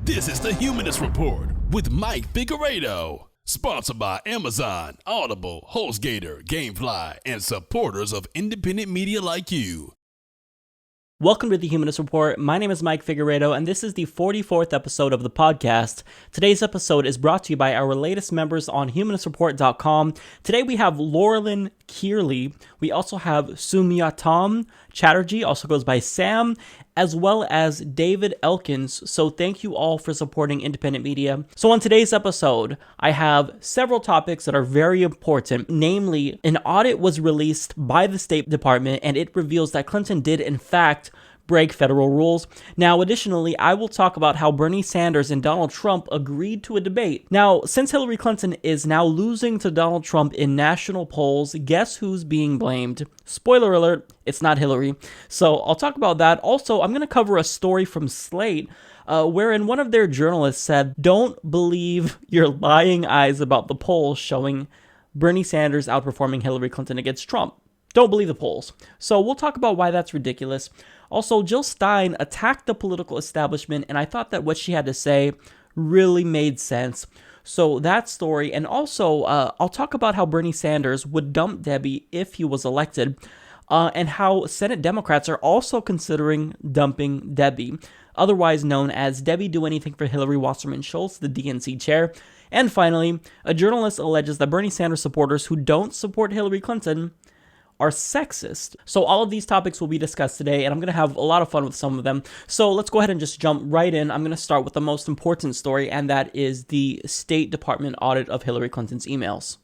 This is the Humanist Report with Mike Figueredo, sponsored by Amazon, Audible, HostGator, GameFly, and supporters of independent media like you. Welcome to the Humanist Report. My name is Mike Figueredo, and this is the 44th episode of the podcast. Today's episode is brought to you by our latest members on humanistreport.com. Today we have Laurelyn Kearley. We also have Sumyatam Chatterjee, also goes by Sam, as well as David Elkins. So thank you all for supporting independent media. So on today's episode, I have several topics that are very important. Namely, an audit was released by the State Department, and it reveals that Clinton did, in fact, break federal rules. Now, additionally, I will talk about how Bernie Sanders and Donald Trump agreed to a debate. Now, since Hillary Clinton is now losing to Donald Trump in national polls, guess who's being blamed? Spoiler alert, it's not Hillary. So I'll talk about that. Also, I'm going to cover a story from Slate wherein one of their journalists said, "Don't believe your lying eyes about the polls showing Bernie Sanders outperforming Hillary Clinton against Trump. Don't believe the polls." So we'll talk about why that's ridiculous. Also, Jill Stein attacked the political establishment, and I thought that what she had to say really made sense. So that story, and also I'll talk about how Bernie Sanders would dump Debbie if he was elected, and how Senate Democrats are also considering dumping Debbie, otherwise known as Debbie Do Anything for Hillary Wasserman Schultz, the DNC chair. And finally, a journalist alleges that Bernie Sanders supporters who don't support Hillary Clinton are sexist. So all of these topics will be discussed today, and I'm going to have a lot of fun with some of them. So let's go ahead and just jump right in. I'm going to start with the most important story, and that is the State Department audit of Hillary Clinton's emails.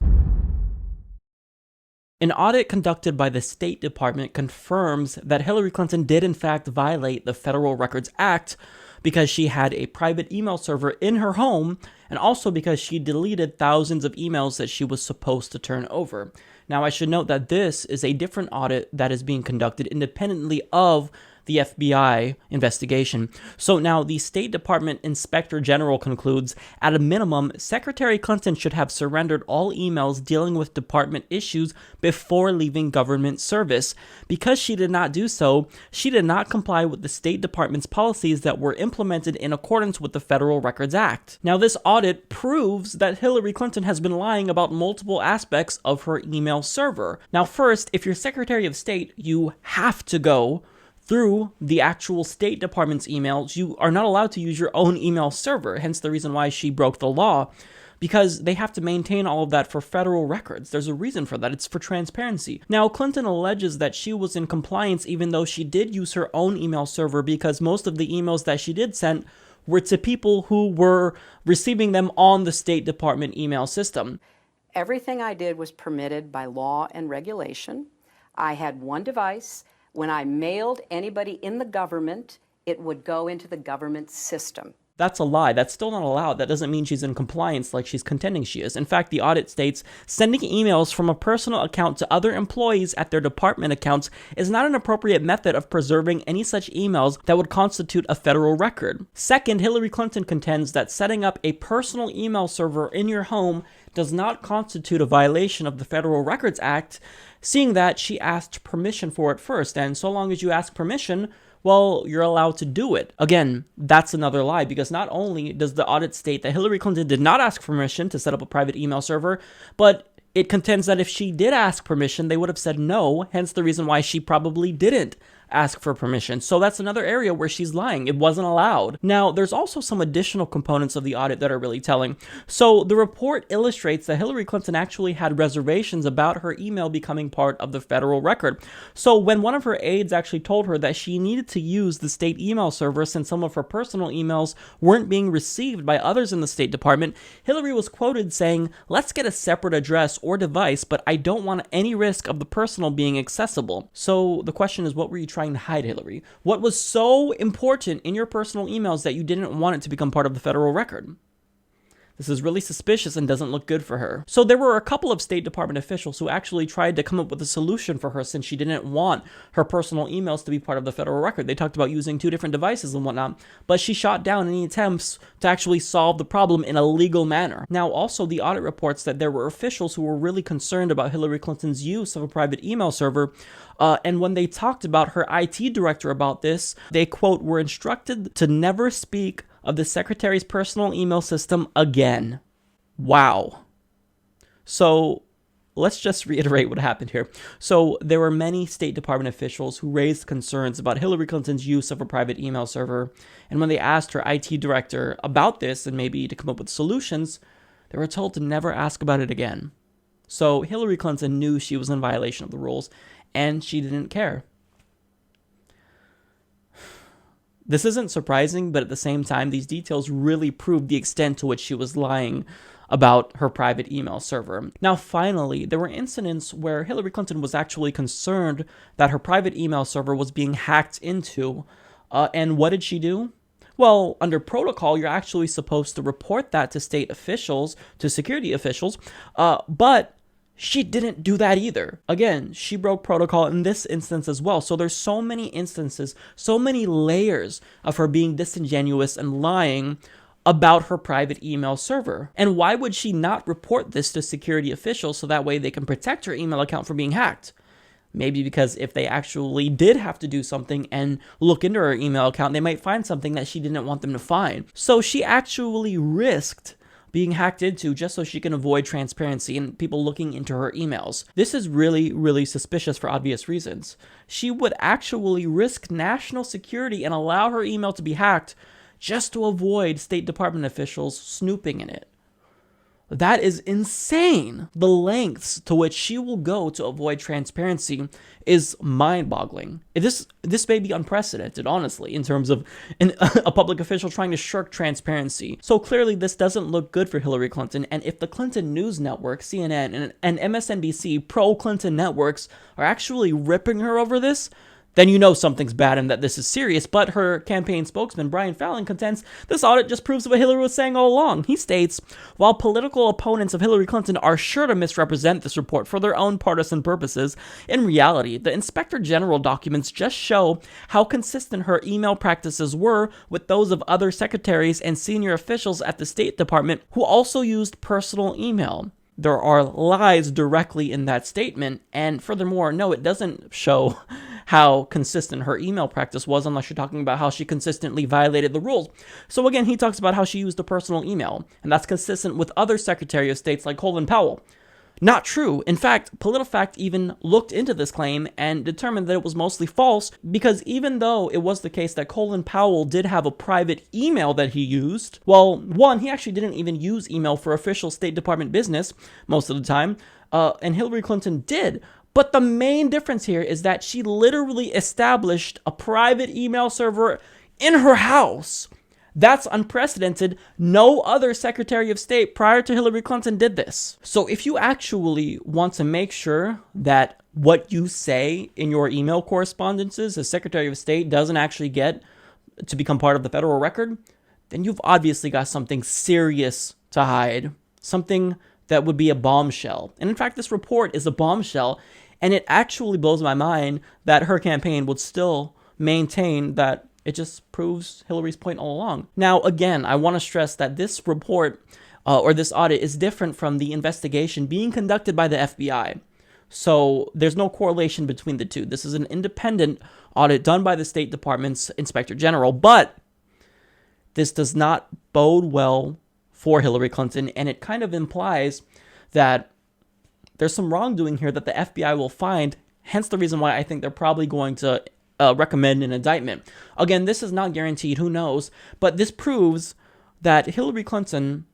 An audit conducted by the State Department confirms that Hillary Clinton did in fact violate the Federal Records Act because she had a private email server in her home, and also because she deleted thousands of emails that she was supposed to turn over. Now, I should note that this is a different audit that is being conducted independently of the FBI investigation. So now the State Department Inspector General concludes, at a minimum, Secretary Clinton should have surrendered all emails dealing with department issues before leaving government service. Because she did not do so, she did not comply with the State Department's policies that were implemented in accordance with the Federal Records Act. Now, this audit proves that Hillary Clinton has been lying about multiple aspects of her email server. Now, first, if you're Secretary of State, you have to go through the actual State Department's emails. You are not allowed to use your own email server, hence the reason why she broke the law, because they have to maintain all of that for federal records. There's a reason for that. It's for transparency. Now, Clinton alleges that she was in compliance even though she did use her own email server, because most of the emails that she did send were to people who were receiving them on the State Department email system. Everything I did was permitted by law and regulation. I had one device. When I mailed anybody in the government, it would go into the government system. That's a lie. That's still not allowed. That doesn't mean she's in compliance like she's contending she is. In fact, the audit states, sending emails from a personal account to other employees at their department accounts is not an appropriate method of preserving any such emails that would constitute a federal record. Second, Hillary Clinton contends that setting up a personal email server in your home does not constitute a violation of the Federal Records Act, seeing that she asked permission for it first, and so long as you ask permission, well, you're allowed to do it. Again, that's another lie, because not only does the audit state that Hillary Clinton did not ask permission to set up a private email server, but it contends that if she did ask permission, they would have said no, hence the reason why she probably didn't ask for permission. So that's another area where she's lying. It wasn't allowed. Now, there's also some additional components of the audit that are really telling. So the report illustrates that Hillary Clinton actually had reservations about her email becoming part of the federal record. So when one of her aides actually told her that she needed to use the state email server since some of her personal emails weren't being received by others in the State Department, Hillary was quoted saying, "Let's get a separate address or device, but I don't want any risk of the personal being accessible." So the question is, what were you trying to hide, Hillary? What was so important in your personal emails that you didn't want it to become part of the federal record? This is really suspicious and doesn't look good for her. So there were a couple of State Department officials who actually tried to come up with a solution for her since she didn't want her personal emails to be part of the federal record. They talked about using 2 different devices and whatnot, but she shot down any attempts to actually solve the problem in a legal manner. Now, also, the audit reports that there were officials who were really concerned about Hillary Clinton's use of a private email server, and when they talked about her IT director about this, they, quote, were instructed to never speak of the secretary's personal email system again. Wow. So let's just reiterate what happened here. So there were many State Department officials who raised concerns about Hillary Clinton's use of a private email server. And when they asked her IT director about this and maybe to come up with solutions, they were told to never ask about it again. So Hillary Clinton knew she was in violation of the rules, and she didn't care. This isn't surprising, but at the same time, these details really prove the extent to which she was lying about her private email server. Now, finally, there were incidents where Hillary Clinton was actually concerned that her private email server was being hacked into. And what did she do? Well, under protocol, you're actually supposed to report that to state officials, to security officials, but she didn't do that either. Again, she broke protocol in this instance as well. So there's so many instances, so many layers of her being disingenuous and lying about her private email server. And why would she not report this to security officials so that way they can protect her email account from being hacked? Maybe because if they actually did have to do something and look into her email account, they might find something that she didn't want them to find. So she actually risked being hacked into just so she can avoid transparency and people looking into her emails. This is really, really suspicious for obvious reasons. She would actually risk national security and allow her email to be hacked just to avoid State Department officials snooping in it. That is insane. The lengths to which she will go to avoid transparency is mind-boggling. This may be unprecedented, honestly, in terms of a public official trying to shirk transparency. So clearly this doesn't look good for Hillary Clinton, and if the Clinton News Network, CNN, and MSNBC pro-Clinton networks are actually ripping her over this, then you know something's bad and that this is serious. But her campaign spokesman, Brian Fallon, contends this audit just proves what Hillary was saying all along. He states, while political opponents of Hillary Clinton are sure to misrepresent this report for their own partisan purposes, in reality, the Inspector General documents just show how consistent her email practices were with those of other secretaries and senior officials at the State Department who also used personal email. There are lies directly in that statement, and furthermore, no, it doesn't show how consistent her email practice was unless you're talking about how she consistently violated the rules. So again, he talks about how she used a personal email, and that's consistent with other Secretary of States like Colin Powell. Not true. In fact, PolitiFact even looked into this claim and determined that it was mostly false, because even though it was the case that Colin Powell did have a private email that he used, well, one, he actually didn't even use email for official State Department business most of the time, and Hillary Clinton did. But the main difference here is that she literally established a private email server in her house. That's unprecedented. No other Secretary of State prior to Hillary Clinton did this. So if you actually want to make sure that what you say in your email correspondences as Secretary of State doesn't actually get to become part of the federal record, then you've obviously got something serious to hide. Something that would be a bombshell. And in fact, this report is a bombshell, and it actually blows my mind that her campaign would still maintain that it just proves Hillary's point all along. Now, again, I want to stress that this report or this audit is different from the investigation being conducted by the FBI. So there's no correlation between the two. This is an independent audit done by the State Department's Inspector General, but this does not bode well for Hillary Clinton, and it kind of implies that there's some wrongdoing here that the FBI will find, hence the reason why I think they're probably going to recommend an indictment. Again, this is not guaranteed, who knows, but this proves that Hillary Clinton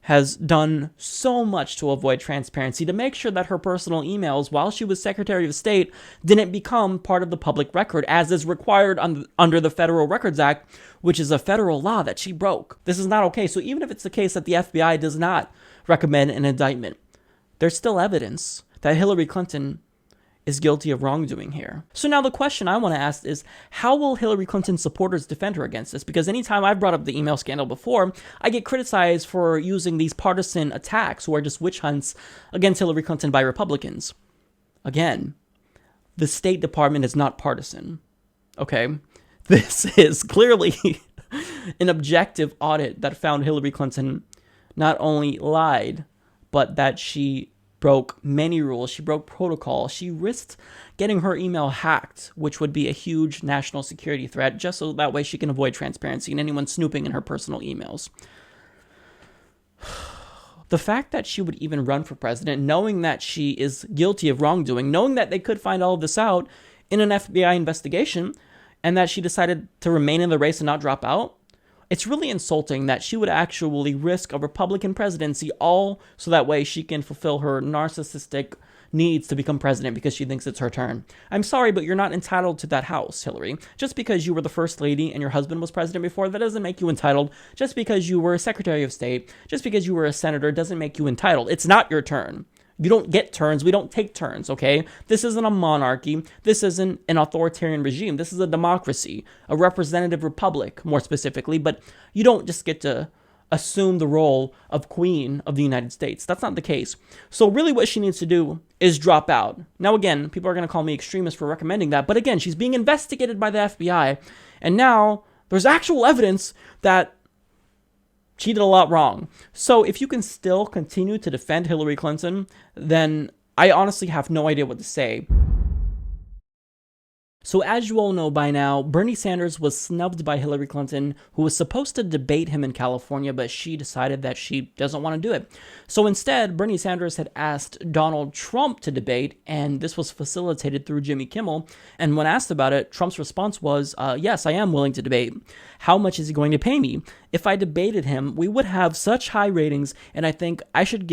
has done so much to avoid transparency to make sure that her personal emails while she was Secretary of State didn't become part of the public record, as is required under the Federal Records Act, which is a federal law that she broke. This is not okay. So even if it's the case that the FBI does not recommend an indictment, there's still evidence that Hillary Clinton is guilty of wrongdoing here. So now the question I want to ask is, how will Hillary Clinton's supporters defend her against this? Because anytime I've brought up the email scandal before, I get criticized for using these partisan attacks or just witch hunts against Hillary Clinton by Republicans. Again, the State Department is not partisan, okay? This is clearly an objective audit that found Hillary Clinton not only lied, but that she broke many rules. She broke protocol. She risked getting her email hacked, which would be a huge national security threat, just so that way she can avoid transparency and anyone snooping in her personal emails. The fact that she would even run for president, knowing that she is guilty of wrongdoing, knowing that they could find all of this out in an FBI investigation, and that she decided to remain in the race and not drop out, it's really insulting that she would actually risk a Republican presidency all so that way she can fulfill her narcissistic needs to become president because she thinks it's her turn. I'm sorry, but you're not entitled to that house, Hillary. Just because you were the first lady and your husband was president before, that doesn't make you entitled. Just because you were a secretary of state, just because you were a senator doesn't make you entitled. It's not your turn. You don't get turns. We don't take turns, okay? This isn't a monarchy. This isn't an authoritarian regime. This is a democracy, a representative republic, more specifically. But you don't just get to assume the role of Queen of the United States. That's not the case. So really what she needs to do is drop out. Now, again, people are going to call me extremist for recommending that. But again, she's being investigated by the FBI. And now there's actual evidence that she did a lot wrong. So if you can still continue to defend Hillary Clinton, then I honestly have no idea what to say. So as you all know by now, Bernie Sanders was snubbed by Hillary Clinton, who was supposed to debate him in California, but she decided that she doesn't want to do it. So instead, Bernie Sanders had asked Donald Trump to debate, and this was facilitated through Jimmy Kimmel. And when asked about it, Trump's response was, yes, I am willing to debate. How much is he going to pay me? If I debated him, we would have such high ratings, and I think I should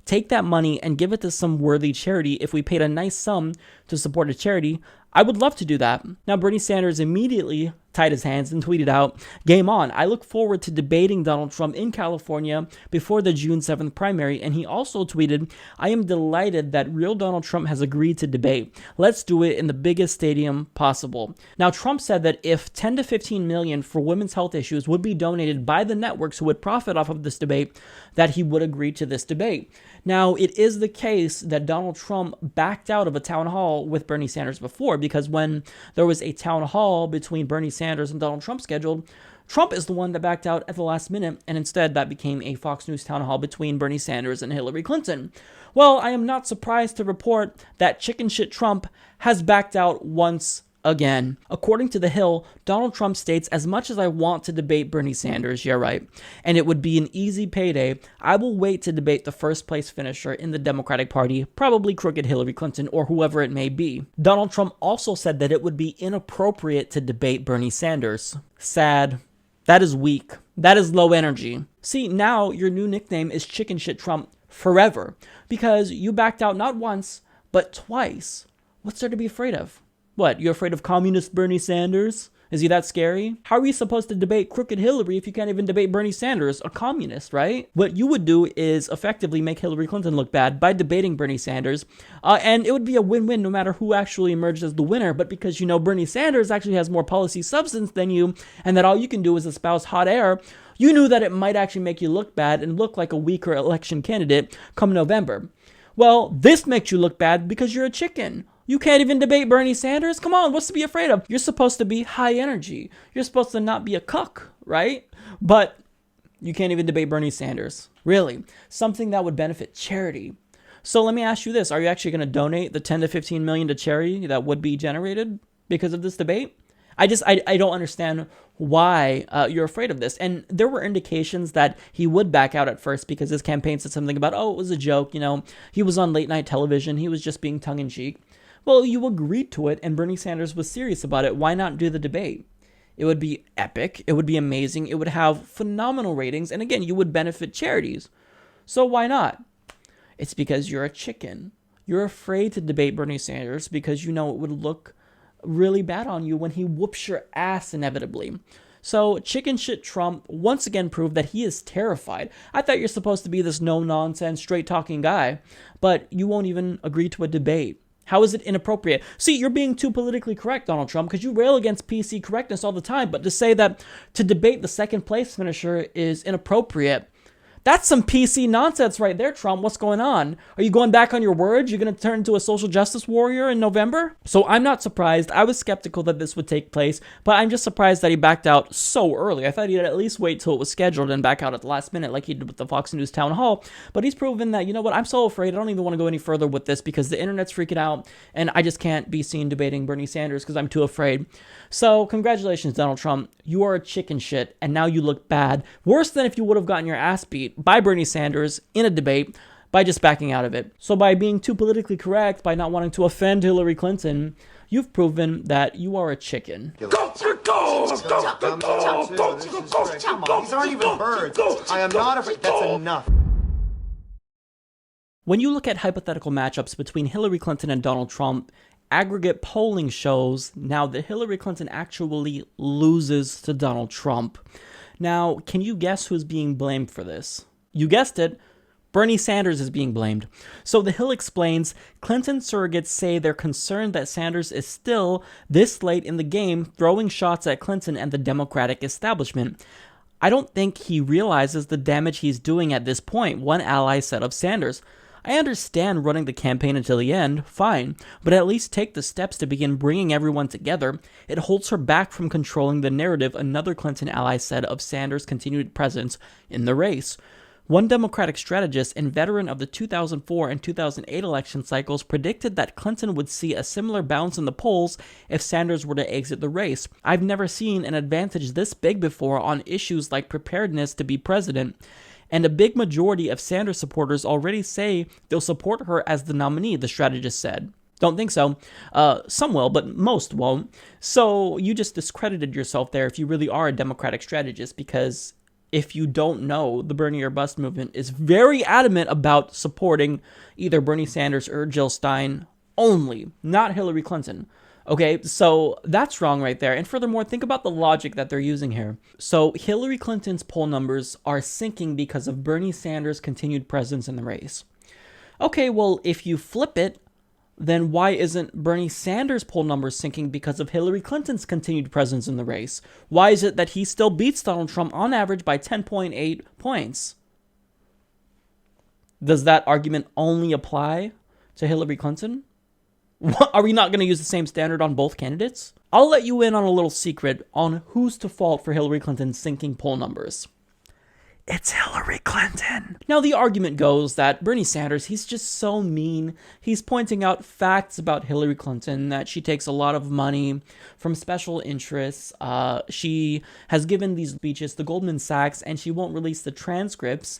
take that money and give it to some worthy charity. If we paid a nice sum to support a charity, I would love to do that. Now, Bernie Sanders immediately tied his hands and tweeted out, "Game on. I look forward to debating Donald Trump in California before the June 7th primary." And he also tweeted, "I am delighted that real Donald Trump has agreed to debate. Let's do it in the biggest stadium possible." Now, Trump said that if 10 to 15 million for women's health issues would be donated by the networks who would profit off of this debate, that he would agree to this debate. Now, it is the case that Donald Trump backed out of a town hall with Bernie Sanders before, because when there was a town hall between Bernie Sanders and Donald Trump scheduled, Trump is the one that backed out at the last minute, and instead that became a Fox News town hall between Bernie Sanders and Hillary Clinton. Well, I am not surprised to report that chicken shit Trump has backed out once again. According to The Hill, Donald Trump states, "As much as I want to debate Bernie Sanders, yeah right, and it would be an easy payday, I will wait to debate the first place finisher in the Democratic Party, probably crooked Hillary Clinton or whoever it may be." Donald Trump also said that it would be inappropriate to debate Bernie Sanders. Sad. That is weak. That is low energy. See, now your new nickname is Chicken Shit Trump forever, because you backed out not once, but twice. What's there to be afraid of? What, you're afraid of communist Bernie Sanders? Is he that scary? How are you supposed to debate crooked Hillary if you can't even debate Bernie Sanders, a communist, right? What you would do is effectively make Hillary Clinton look bad by debating Bernie Sanders, and it would be a win-win no matter who actually emerged as the winner. But because you know Bernie Sanders actually has more policy substance than you, and that all you can do is espouse hot air, you knew that it might actually make you look bad and look like a weaker election candidate come November. Well, this makes you look bad because you're a chicken. You can't even debate Bernie Sanders? Come on, what's to be afraid of? You're supposed to be high energy. You're supposed to not be a cuck, right? But you can't even debate Bernie Sanders. Really, something that would benefit charity. So let me ask you this. Are you actually going to donate the 10 to 15 million to charity that would be generated because of this debate? I don't understand why you're afraid of this. And there were indications that he would back out at first because his campaign said something about, oh, it was a joke. You know, he was on late night television. He was just being tongue in cheek. Well, you agreed to it, and Bernie Sanders was serious about it. Why not do the debate? It would be epic. It would be amazing. It would have phenomenal ratings. And again, you would benefit charities. So why not? It's because you're a chicken. You're afraid to debate Bernie Sanders because you know it would look really bad on you when he whoops your ass inevitably. So chicken shit Trump once again proved that he is terrified. I thought you're supposed to be this no-nonsense, straight-talking guy, but you won't even agree to a debate. How is it inappropriate? See, you're being too politically correct, Donald Trump, because you rail against PC correctness all the time, but to say that to debate the second place finisher is inappropriate, That's some PC nonsense right there, Trump. What's going on? Are you going back on your word? You're going to turn into a social justice warrior in November? So I'm not surprised. I was skeptical that this would take place, but I'm just surprised that he backed out so early. I thought he'd at least wait till it was scheduled and back out at the last minute like he did with the Fox News town hall. But he's proven that, you know what, I'm so afraid I don't even want to go any further with this because the internet's freaking out and I just can't be seen debating Bernie Sanders because I'm too afraid. So congratulations, Donald Trump. You are a chicken shit and now you look bad. Worse than if you would have gotten your ass beat by Bernie Sanders in a debate by just backing out of it. So by being too politically correct, by not wanting to offend Hillary Clinton, you've proven that you are a chicken. These aren't even birds. I am not afraid. That's enough. When you look at hypothetical matchups between Hillary Clinton and Donald Trump, aggregate polling shows now that Hillary Clinton actually loses to Donald Trump. Now, can you guess who's being blamed for this? You guessed it. Bernie Sanders is being blamed. So The Hill explains, Clinton surrogates say they're concerned that Sanders is still, this late in the game, throwing shots at Clinton and the Democratic establishment. I don't think he realizes the damage he's doing at this point, one ally said of Sanders. I understand running the campaign until the end, fine, but at least take the steps to begin bringing everyone together. It holds her back from controlling the narrative, another Clinton ally said of Sanders' continued presence in the race. One Democratic strategist and veteran of the 2004 and 2008 election cycles predicted that Clinton would see a similar bounce in the polls if Sanders were to exit the race. I've never seen an advantage this big before on issues like preparedness to be president. And a big majority of Sanders supporters already say they'll support her as the nominee, the strategist said. Don't think so. Some will, but most won't. So you just discredited yourself there if you really are a Democratic strategist, because if you don't know, the Bernie or Bust movement is very adamant about supporting either Bernie Sanders or Jill Stein only, not Hillary Clinton. Okay, so that's wrong right there. And furthermore, think about the logic that they're using here. So Hillary Clinton's poll numbers are sinking because of Bernie Sanders' continued presence in the race. Okay, well, if you flip it, then why isn't Bernie Sanders' poll numbers sinking because of Hillary Clinton's continued presence in the race? Why is it that he still beats Donald Trump on average by 10.8 points? Does that argument only apply to Hillary Clinton? Are we not going to use the same standard on both candidates? I'll let you in on a little secret on who's to fault for Hillary Clinton's sinking poll numbers. It's Hillary Clinton. Now, the argument goes that Bernie Sanders, he's just so mean. He's pointing out facts about Hillary Clinton, that she takes a lot of money from special interests. She has given these speeches to Goldman Sachs, and she won't release the transcripts.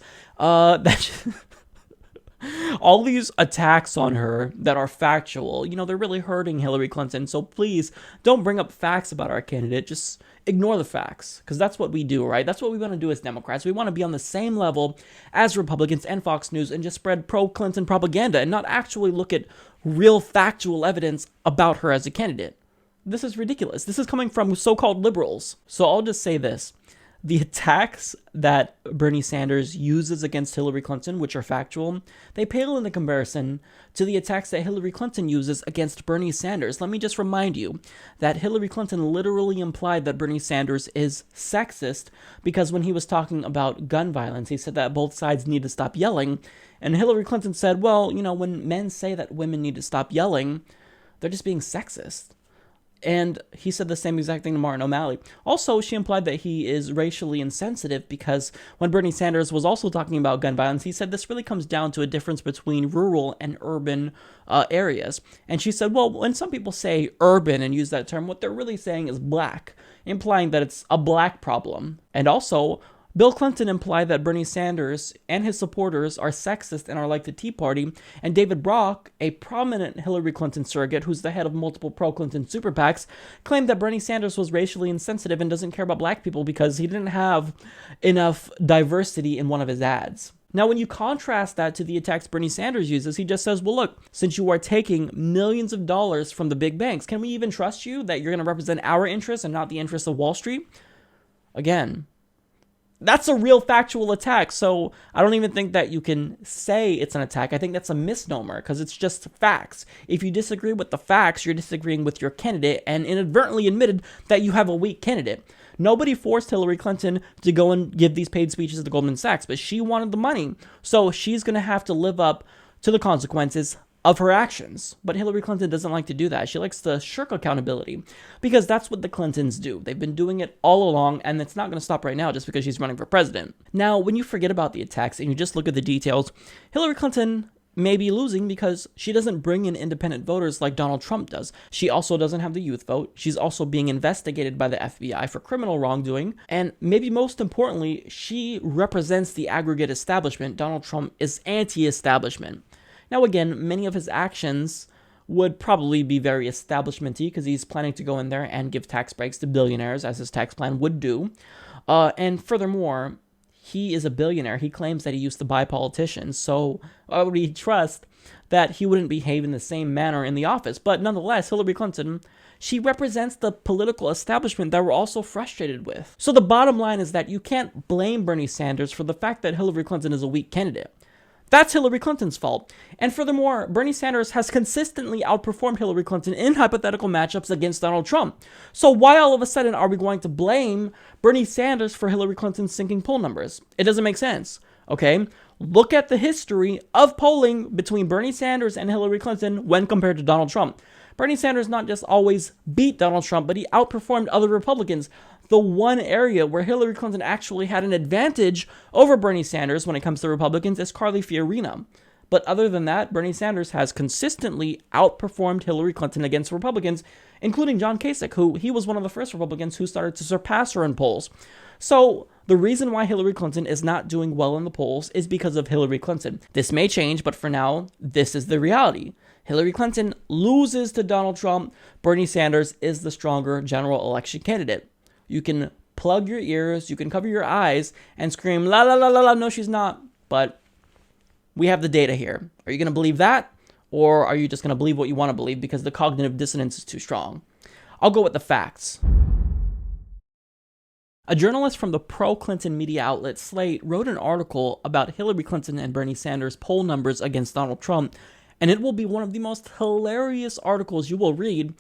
All these attacks on her that are factual, they're really hurting Hillary Clinton. So please don't bring up facts about our candidate. Just ignore the facts, because that's what we do, right? That's what we want to do as Democrats. We want to be on the same level as Republicans and Fox News and just spread pro-Clinton propaganda and not actually look at real factual evidence about her as a candidate. This is ridiculous. This is coming from so-called liberals. So I'll just say this. The attacks that Bernie Sanders uses against Hillary Clinton, which are factual, they pale in the comparison to the attacks that Hillary Clinton uses against Bernie Sanders. Let me just remind you that Hillary Clinton literally implied that Bernie Sanders is sexist because when he was talking about gun violence, he said that both sides need to stop yelling. And Hillary Clinton said, well, when men say that women need to stop yelling, they're just being sexist. And he said the same exact thing to Martin O'Malley. Also, she implied that he is racially insensitive because when Bernie Sanders was also talking about gun violence, he said this really comes down to a difference between rural and urban areas. And she said, well, when some people say urban and use that term, what they're really saying is black, implying that it's a black problem. And also, Bill Clinton implied that Bernie Sanders and his supporters are sexist and are like the Tea Party, and David Brock, a prominent Hillary Clinton surrogate who's the head of multiple pro-Clinton super PACs, claimed that Bernie Sanders was racially insensitive and doesn't care about black people because he didn't have enough diversity in one of his ads. Now, when you contrast that to the attacks Bernie Sanders uses, he just says, well, look, since you are taking millions of dollars from the big banks, can we even trust you that you're going to represent our interests and not the interests of Wall Street? Again, that's a real factual attack, so I don't even think that you can say it's an attack. I think that's a misnomer, because it's just facts. If you disagree with the facts, you're disagreeing with your candidate and inadvertently admitted that you have a weak candidate. Nobody forced Hillary Clinton to go and give these paid speeches to Goldman Sachs, but she wanted the money. So she's going to have to live up to the consequences of her actions. But Hillary Clinton doesn't like to do that. She likes to shirk accountability because that's what the Clintons do. They've been doing it all along, and it's not going to stop right now just because she's running for president. Now, when you forget about the attacks and you just look at the details, Hillary Clinton may be losing because she doesn't bring in independent voters like Donald Trump does. She also doesn't have the youth vote. She's also being investigated by the FBI for criminal wrongdoing. And maybe most importantly, she represents the aggregate establishment. Donald Trump is anti-establishment. Now, again, many of his actions would probably be very establishment-y because he's planning to go in there and give tax breaks to billionaires, as his tax plan would do. And furthermore, he is a billionaire. He claims that he used to buy politicians. So why would he trust that he wouldn't behave in the same manner in the office? But nonetheless, Hillary Clinton, she represents the political establishment that we're also frustrated with. So the bottom line is that you can't blame Bernie Sanders for the fact that Hillary Clinton is a weak candidate. That's Hillary Clinton's fault. And furthermore, Bernie Sanders has consistently outperformed Hillary Clinton in hypothetical matchups against Donald Trump. So why all of a sudden are we going to blame Bernie Sanders for Hillary Clinton's sinking poll numbers? It doesn't make sense, okay? Look at the history of polling between Bernie Sanders and Hillary Clinton when compared to Donald Trump. Bernie Sanders not just always beat Donald Trump, but he outperformed other Republicans. The one area where Hillary Clinton actually had an advantage over Bernie Sanders when it comes to Republicans is Carly Fiorina. But other than that, Bernie Sanders has consistently outperformed Hillary Clinton against Republicans, including John Kasich, who he was one of the first Republicans who started to surpass her in polls. So the reason why Hillary Clinton is not doing well in the polls is because of Hillary Clinton. This may change, but for now, this is the reality. Hillary Clinton loses to Donald Trump. Bernie Sanders is the stronger general election candidate. You can plug your ears, you can cover your eyes, and scream, la la la la la, no she's not. But we have the data here. Are you going to believe that? Or are you just going to believe what you want to believe because the cognitive dissonance is too strong? I'll go with the facts. A journalist from the pro-Clinton media outlet Slate wrote an article about Hillary Clinton and Bernie Sanders' poll numbers against Donald Trump, and it will be one of the most hilarious articles you will read,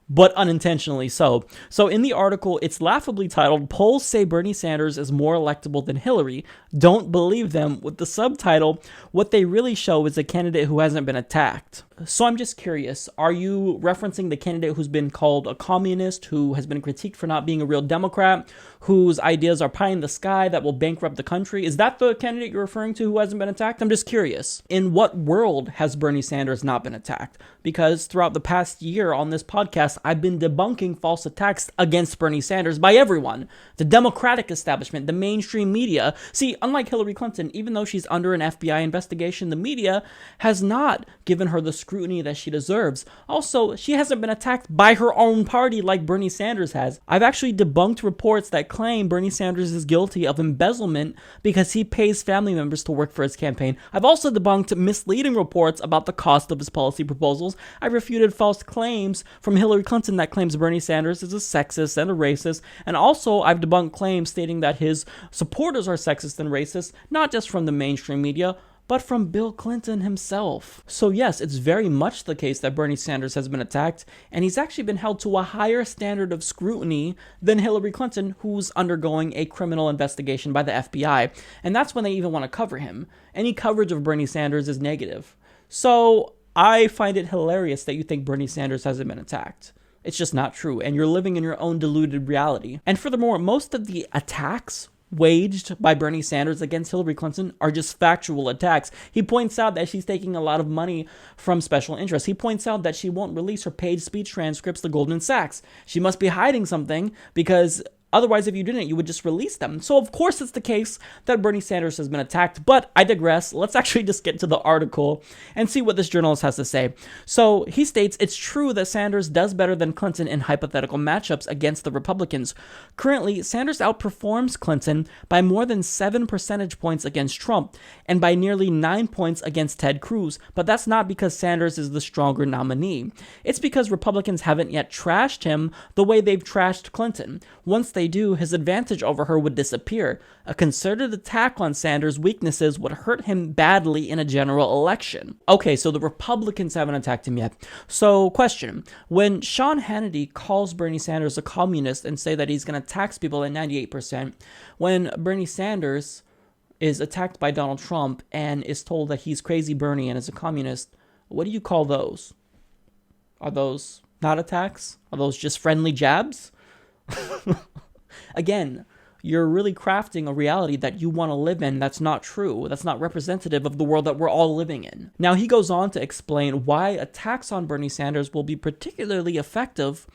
but unintentionally so. So in the article, it's laughably titled, "Polls Say Bernie Sanders is More Electable Than Hillary. Don't Believe Them," with the subtitle, "What They Really Show is a Candidate Who Hasn't Been Attacked." So I'm just curious, are you referencing the candidate who's been called a communist, who has been critiqued for not being a real Democrat, whose ideas are pie in the sky that will bankrupt the country? Is that the candidate you're referring to who hasn't been attacked? I'm just curious. In what world has Bernie Sanders not been attacked? Because throughout the past year on this podcast, I've been debunking false attacks against Bernie Sanders by everyone. The Democratic establishment, the mainstream media. See, unlike Hillary Clinton, even though she's under an FBI investigation, the media has not given her the scrutiny that she deserves. Also, she hasn't been attacked by her own party like Bernie Sanders has. I've actually debunked reports that claim Bernie Sanders is guilty of embezzlement because he pays family members to work for his campaign. I've also debunked misleading reports about the cost of his policy proposals. I've refuted false claims from Hillary Clinton that claims Bernie Sanders is a sexist and a racist. And also, I've debunked claims stating that his supporters are sexist and racist, not just from the mainstream media, but from Bill Clinton himself. So yes, it's very much the case that Bernie Sanders has been attacked, and he's actually been held to a higher standard of scrutiny than Hillary Clinton, who's undergoing a criminal investigation by the FBI. And that's when they even want to cover him. Any coverage of Bernie Sanders is negative. So I find it hilarious that you think Bernie Sanders hasn't been attacked. It's just not true, and you're living in your own deluded reality. And furthermore, most of the attacks waged by Bernie Sanders against Hillary Clinton are just factual attacks. He points out that she's taking a lot of money from special interests. He points out that she won't release her paid speech transcripts to Goldman Sachs. She must be hiding something because otherwise, if you didn't, you would just release them. So, of course, it's the case that Bernie Sanders has been attacked, but I digress. Let's actually just get to the article and see what this journalist has to say. So, he states, "It's true that Sanders does better than Clinton in hypothetical matchups against the Republicans. Currently, Sanders outperforms Clinton by more than 7 percentage points against Trump and by nearly 9 points against Ted Cruz, but that's not because Sanders is the stronger nominee. It's because Republicans haven't yet trashed him the way they've trashed Clinton. Once they they do, his advantage over her would disappear. A concerted attack on Sanders' weaknesses would hurt him badly in a general election. Okay, so the Republicans haven't attacked him yet. So, question. When Sean Hannity calls Bernie Sanders a communist and say that he's going to tax people at 98%, when Bernie Sanders is attacked by Donald Trump and is told that he's crazy Bernie and is a communist, what do you call those? Are those not attacks? Are those just friendly jabs? Again, you're really crafting a reality that you want to live in that's not true, that's not representative of the world that we're all living in. Now, he goes on to explain why attacks on Bernie Sanders will be particularly effective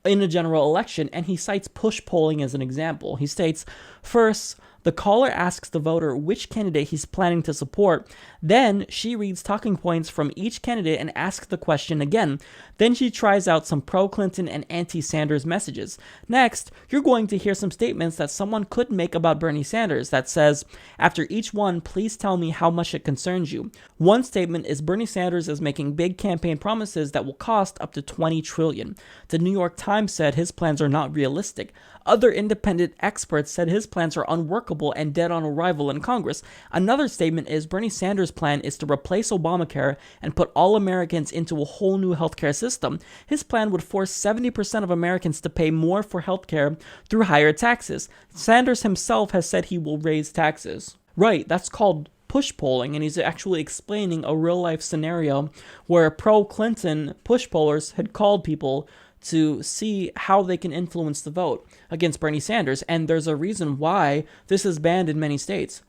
in a general election, and he cites push polling as an example. He states, first, the caller asks the voter which candidate he's planning to support. Then she reads talking points from each candidate and asks the question again. Then she tries out some pro-Clinton and anti-Sanders messages. Next, you're going to hear some statements that someone could make about Bernie Sanders that says, after each one, please tell me how much it concerns you. One statement is Bernie Sanders is making big campaign promises that will cost up to $20 trillion. The New York Times said his plans are not realistic. Other independent experts said his plans are unworkable and dead on arrival in Congress. Another statement is Bernie Sanders' plan is to replace Obamacare and put all Americans into a whole new healthcare system. His plan would force 70% of Americans to pay more for healthcare through higher taxes. Sanders himself has said he will raise taxes. Right, that's called push polling, and he's actually explaining a real-life scenario where pro-Clinton push pollers had called people to see how they can influence the vote against Bernie Sanders, and there's a reason why this is banned in many states.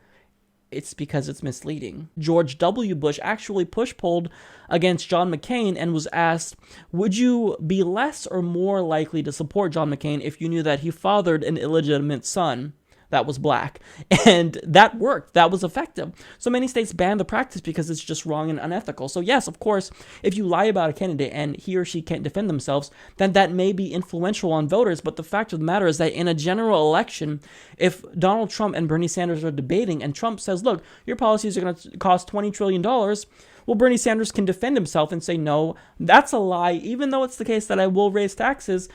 It's because it's misleading. George W. Bush actually push-polled against John McCain and was asked, would you be less or more likely to support John McCain if you knew that he fathered an illegitimate son that was black? And that worked. That was effective. So many states ban the practice because it's just wrong and unethical. So yes, of course, if you lie about a candidate and he or she can't defend themselves, then that may be influential on voters. But the fact of the matter is that in a general election, if Donald Trump and Bernie Sanders are debating and Trump says, look, your policies are going to cost $20 trillion, well, Bernie Sanders can defend himself and say, no, that's a lie. Even though it's the case that I will raise taxes,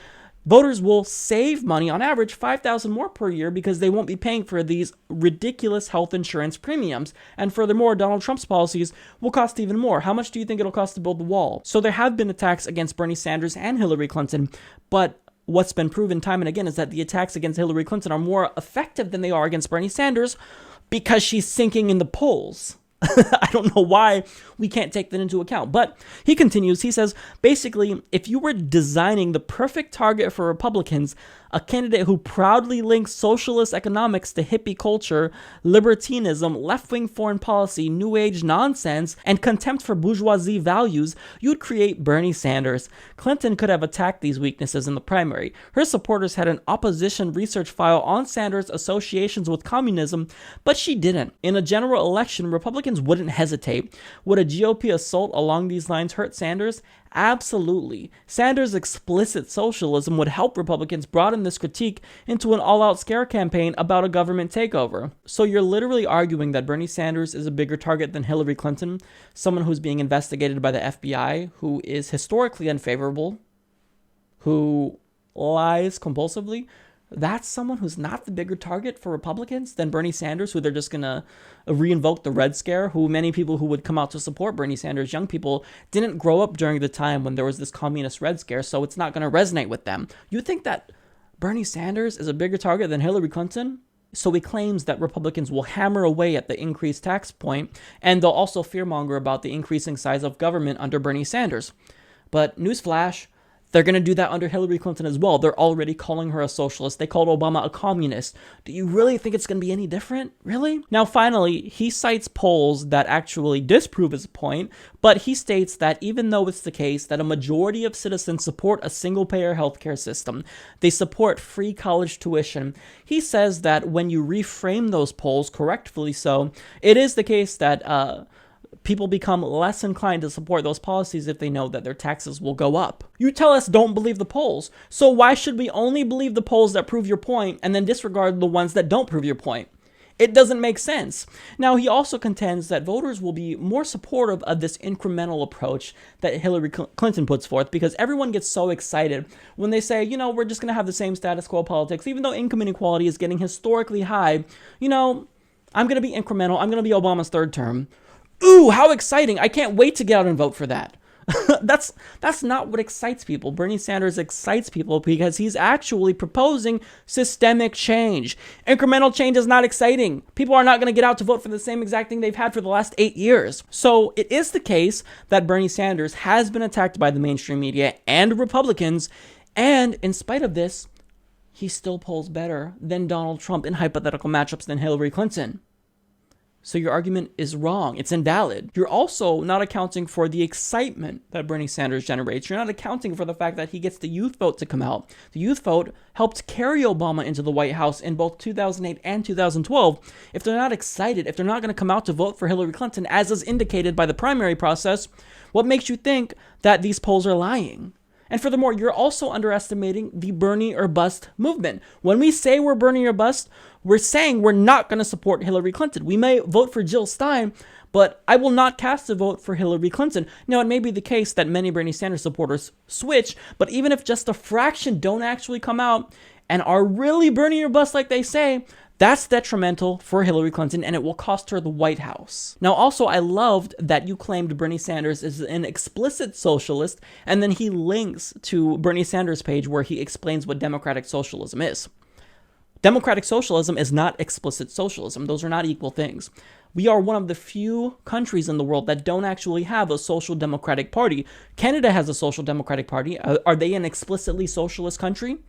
voters will save money, on average $5,000 more per year, because they won't be paying for these ridiculous health insurance premiums. And furthermore, Donald Trump's policies will cost even more. How much do you think it'll cost to build the wall? So there have been attacks against Bernie Sanders and Hillary Clinton, but what's been proven time and again is that the attacks against Hillary Clinton are more effective than they are against Bernie Sanders because she's sinking in the polls. I don't know why we can't take that into account. But he continues, he says, basically, if you were designing the perfect target for Republicans, a candidate who proudly links socialist economics to hippie culture, libertinism, left-wing foreign policy, new age nonsense, and contempt for bourgeoisie values, you'd create Bernie Sanders. Clinton could have attacked these weaknesses in the primary. Her supporters had an opposition research file on Sanders' associations with communism, but she didn't. In a general election, Republicans wouldn't hesitate. Would a GOP assault along these lines hurt Sanders? Absolutely. Sanders' explicit socialism would help Republicans broaden this critique into an all-out scare campaign about a government takeover. So you're literally arguing that Bernie Sanders is a bigger target than Hillary Clinton, someone who's being investigated by the FBI, who is historically unfavorable, who lies compulsively. That's someone who's not the bigger target for Republicans than Bernie Sanders, who they're just going to reinvoke the Red Scare, who many people who would come out to support Bernie Sanders, young people, didn't grow up during the time when there was this communist Red Scare, so it's not going to resonate with them. You think that Bernie Sanders is a bigger target than Hillary Clinton? So he claims that Republicans will hammer away at the increased tax point, and they'll also fearmonger about the increasing size of government under Bernie Sanders. But newsflash, they're going to do that under Hillary Clinton as well. They're already calling her a socialist. They called Obama a communist. Do you really think it's going to be any different? Really? Now, finally, he cites polls that actually disprove his point, but he states that even though it's the case that a majority of citizens support a single-payer healthcare system, they support free college tuition, he says that when you reframe those polls correctly so, it is the case that people become less inclined to support those policies if they know that their taxes will go up. You tell us don't believe the polls. So why should we only believe the polls that prove your point and then disregard the ones that don't prove your point? It doesn't make sense. Now, he also contends that voters will be more supportive of this incremental approach that Hillary Clinton puts forth because everyone gets so excited when they say, we're just going to have the same status quo politics, even though income inequality is getting historically high. I'm going to be incremental. I'm going to be Obama's third term. Ooh, how exciting. I can't wait to get out and vote for that. That's not what excites people. Bernie Sanders excites people because he's actually proposing systemic change. Incremental change is not exciting. People are not going to get out to vote for the same exact thing they've had for the last 8 years. So it is the case that Bernie Sanders has been attacked by the mainstream media and Republicans, and in spite of this, he still polls better than Donald Trump in hypothetical matchups than Hillary Clinton. So your argument is wrong. It's invalid. You're also not accounting for the excitement that Bernie Sanders generates. You're not accounting for the fact that he gets the youth vote to come out. The youth vote helped carry Obama into the White House in both 2008 and 2012. If they're not excited, if they're not going to come out to vote for Hillary Clinton, as is indicated by the primary process, what makes you think that these polls are lying? And furthermore, you're also underestimating the Bernie or bust movement. When we say we're Bernie or bust, we're saying we're not going to support Hillary Clinton. We may vote for Jill Stein, but I will not cast a vote for Hillary Clinton. Now, it may be the case that many Bernie Sanders supporters switch, but even if just a fraction don't actually come out and are really Bernie or bust like they say, that's detrimental for Hillary Clinton, and it will cost her the White House. Now, also, I loved that you claimed Bernie Sanders is an explicit socialist, and then he links to Bernie Sanders' page where he explains what democratic socialism is. Democratic socialism is not explicit socialism. Those are not equal things. We are one of the few countries in the world that don't actually have a social democratic party. Canada has a social democratic party. Are they an explicitly socialist country?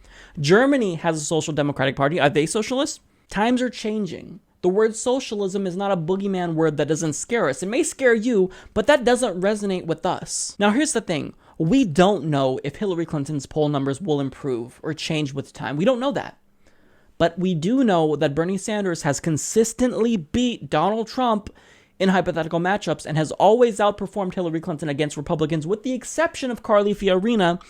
Germany has a social democratic party. Are they socialist? Times are changing. The word socialism is not a boogeyman word that doesn't scare us. It may scare you, but that doesn't resonate with us. Now, here's the thing. We don't know if Hillary Clinton's poll numbers will improve or change with time. We don't know that. But we do know that Bernie Sanders has consistently beat Donald Trump in hypothetical matchups and has always outperformed Hillary Clinton against Republicans, with the exception of Carly Fiorina,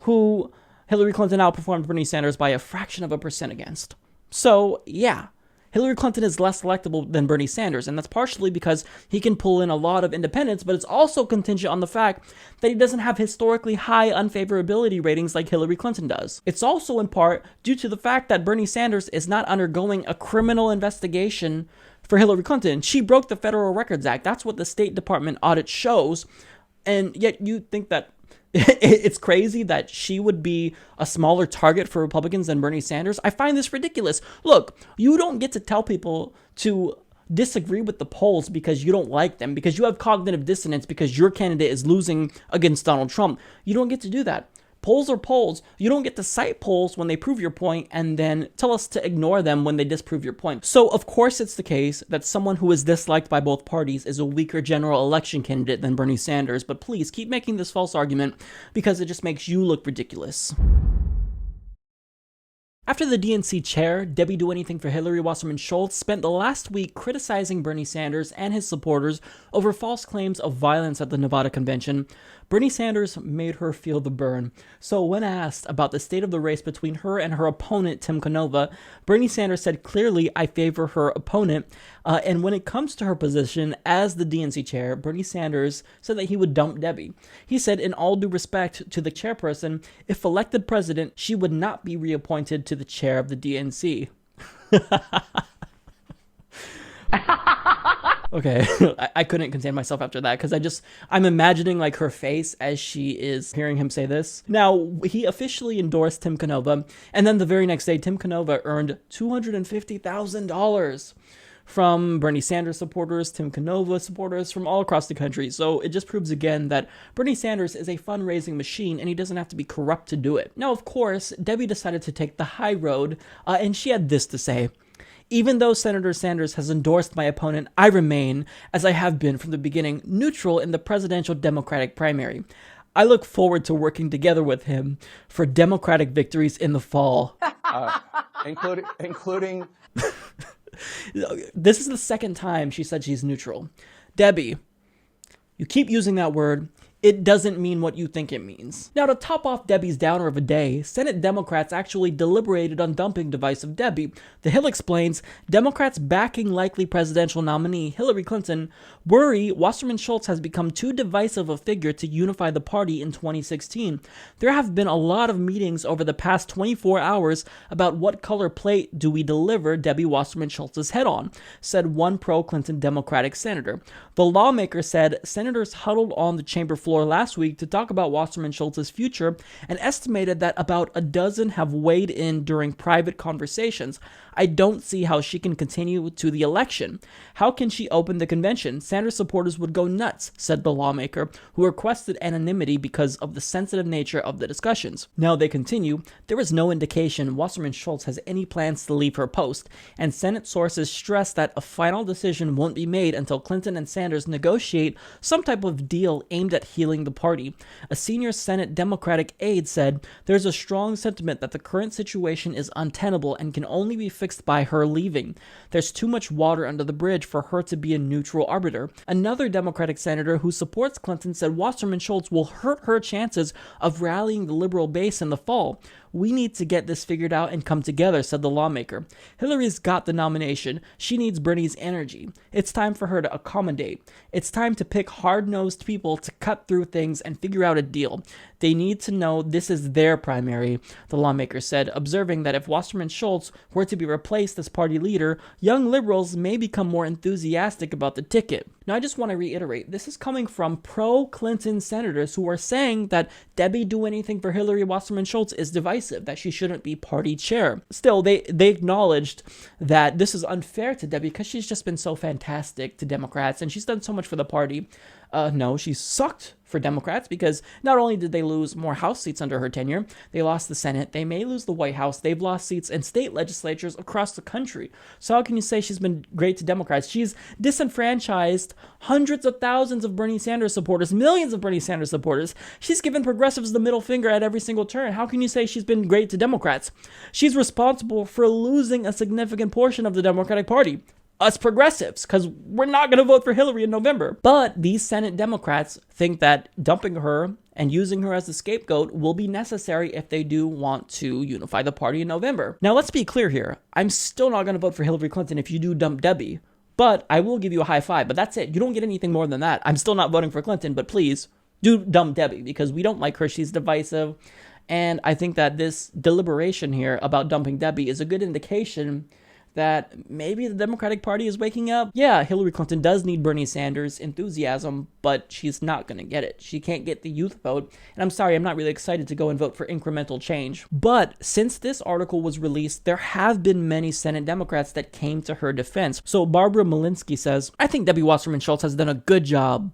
who Hillary Clinton outperformed Bernie Sanders by a fraction of a percent against. So, yeah, Hillary Clinton is less electable than Bernie Sanders, and that's partially because he can pull in a lot of independents, but it's also contingent on the fact that he doesn't have historically high unfavorability ratings like Hillary Clinton does. It's also in part due to the fact that Bernie Sanders is not undergoing a criminal investigation for Hillary Clinton. She broke the Federal Records Act. That's what the State Department audit shows, and yet you think that it's crazy that she would be a smaller target for Republicans than Bernie Sanders. I find this ridiculous. Look, you don't get to tell people to disagree with the polls because you don't like them, because you have cognitive dissonance because your candidate is losing against Donald Trump. You don't get to do that. Polls are polls. You don't get to cite polls when they prove your point and then tell us to ignore them when they disprove your point. So, of course, it's the case that someone who is disliked by both parties is a weaker general election candidate than Bernie Sanders, but please keep making this false argument because it just makes you look ridiculous. After the DNC chair, Debbie Do Anything for Hillary Wasserman Schultz spent the last week criticizing Bernie Sanders and his supporters over false claims of violence at the Nevada convention. Bernie Sanders made her feel the burn. So when asked about the state of the race between her and her opponent, Tim Canova, Bernie Sanders said clearly, "I favor her opponent." And when it comes to her position as the DNC chair, Bernie Sanders said that he would dump Debbie. He said, in all due respect to the chairperson, if elected president, she would not be reappointed to the chair of the DNC. Okay, I couldn't contain myself after that because I'm imagining like her face as she is hearing him say this. Now, he officially endorsed Tim Canova, and then the very next day, Tim Canova earned $250,000 from Bernie Sanders supporters, Tim Canova supporters from all across the country. So it just proves again that Bernie Sanders is a fundraising machine and he doesn't have to be corrupt to do it. Now, of course, Debbie decided to take the high road, and she had this to say. Even though Senator Sanders has endorsed my opponent, I remain, as I have been from the beginning, neutral in the presidential Democratic primary. I look forward to working together with him for Democratic victories in the fall. Including... This is the second time she said she's neutral. Debbie, you keep using that word. it doesn't mean what you think it means. Now, to top off Debbie's downer of a day, Senate Democrats actually deliberated on dumping divisive Debbie. The Hill explains, Democrats backing likely presidential nominee Hillary Clinton worry Wasserman Schultz has become too divisive a figure to unify the party in 2016. There have been a lot of meetings over the past 24 hours about what color plate do we deliver Debbie Wasserman Schultz's head on, said one pro-Clinton Democratic senator. The lawmaker said senators huddled on the chamber floor last week to talk about Wasserman Schultz's future and estimated that about a dozen have weighed in during private conversations. I don't see how she can continue to the election. How can she open the convention? Sanders supporters would go nuts, said the lawmaker, who requested anonymity because of the sensitive nature of the discussions. Now they continue, there is no indication Wasserman Schultz has any plans to leave her post, and Senate sources stress that a final decision won't be made until Clinton and Sanders negotiate some type of deal aimed at healing the party. A senior Senate Democratic aide said, there's a strong sentiment that the current situation is untenable and can only be fixed by her leaving. There's too much water under the bridge for her to be a neutral arbiter. Another Democratic senator who supports Clinton said Wasserman Schultz will hurt her chances of rallying the liberal base in the fall. We need to get this figured out and come together, said the lawmaker. Hillary's got the nomination. She needs Bernie's energy. It's time for her to accommodate. It's time to pick hard-nosed people to cut through things and figure out a deal. They need to know this is their primary, the lawmaker said, observing that if Wasserman Schultz were to be replaced as party leader, young liberals may become more enthusiastic about the ticket. Now, I just want to reiterate, this is coming from pro-Clinton senators who are saying that Debbie do anything for Hillary Wasserman Schultz is divisive, that she shouldn't be party chair. Still, they acknowledged that this is unfair to Debbie because she's just been so fantastic to Democrats and she's done so much for the party. No, she sucked for Democrats because not only did they lose more House seats under her tenure, they lost the Senate, they may lose the White House, they've lost seats in state legislatures across the country. So how can you say she's been great to Democrats? She's disenfranchised hundreds of thousands of Bernie Sanders supporters, millions of Bernie Sanders supporters. She's given progressives the middle finger at every single turn. How can you say she's been great to Democrats? She's responsible for losing a significant portion of the Democratic Party. Us progressives, because we're not going to vote for Hillary in November. But these Senate Democrats think that dumping her and using her as a scapegoat will be necessary if they do want to unify the party in November. Now, let's be clear here. I'm still not going to vote for Hillary Clinton if you do dump Debbie, but I will give you a high five, but that's it. You don't get anything more than that. I'm still not voting for Clinton, but please do dump Debbie because we don't like her. She's divisive. And I think that this deliberation here about dumping Debbie is a good indication that maybe the Democratic Party is waking up. Yeah, Hillary Clinton does need Bernie Sanders' enthusiasm, but she's not going to get it. She can't get the youth vote. And I'm sorry, I'm not really excited to go and vote for incremental change. But since this article was released, there have been many Senate Democrats that came to her defense. So Barbara Malinsky says, I think Debbie Wasserman Schultz has done a good job.